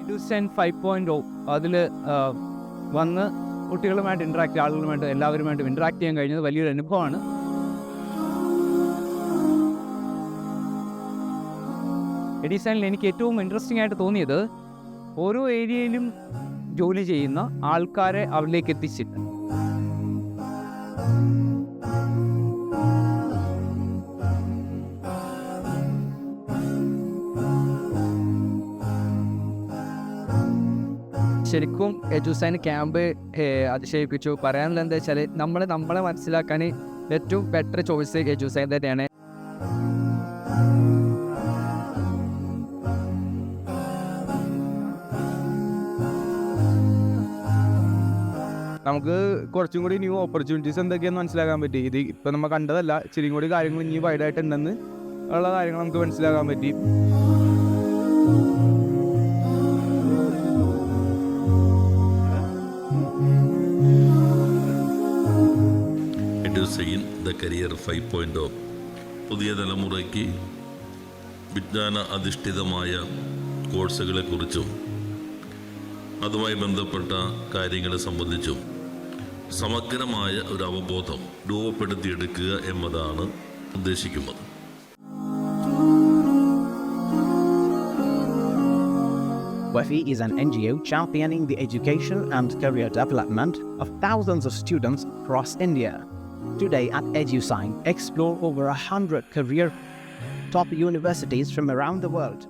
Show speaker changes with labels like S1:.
S1: EduSign 5.0 അതിൽ വന്ന് കുട്ടികളുമായിട്ട് ആളുകളുമായിട്ട് എല്ലാവരുമായിട്ട് ഇൻട്രാക്ട് ചെയ്യാൻ കഴിഞ്ഞത് വലിയൊരു അനുഭവമാണ്. EduSignൽ എനിക്ക് ഏറ്റവും ഇൻട്രസ്റ്റിംഗ് ആയിട്ട് തോന്നിയത് ഓരോ ഏരിയയിലും ജോലി ചെയ്യുന്ന ആൾക്കാരെ അവരിലേക്ക് എത്തിച്ചിട്ട് ശരിക്കും EduSign ക്യാമ്പ് അതിശയിപ്പിച്ചു. പറയാനുള്ള എന്താ വെച്ചാൽ നമ്മളെ മനസ്സിലാക്കാൻ ഏറ്റവും ബെറ്റർ ചോയ്സ് EduSign തന്നെയാണ്.
S2: നമുക്ക് കുറച്ചും കൂടി ന്യൂ ഓപ്പർച്യൂണിറ്റീസ് എന്തൊക്കെയാണെന്ന് മനസ്സിലാക്കാൻ പറ്റി. ഇത് ഇപ്പം നമ്മൾ കണ്ടതല്ല, ഇച്ചിരി കൂടി കാര്യങ്ങൾ ഇനി വൈഡായിട്ടുണ്ടെന്ന് ഉള്ള കാര്യങ്ങൾ നമുക്ക് മനസ്സിലാക്കാൻ പറ്റി.
S3: EduSign ദ കരിയർ 5.0 പുതിയ തലമുറയ്ക്ക് വിജ്ഞാന അധിഷ്ഠിതമായ കോഴ്സുകളെക്കുറിച്ചും അതുമായി ബന്ധപ്പെട്ട കാര്യങ്ങളെ സംബന്ധിച്ചും സമഗ്രമായ ഒരു അവബോധം രൂപപ്പെടുത്തിയെടുക്കുക എന്നതാണ് ഉദ്ദേശിക്കുന്നത്.
S4: WAFI is an NGO championing the education and career development of thousands of students across India. Today at EduSign, explore over 100 career top universities from around the world.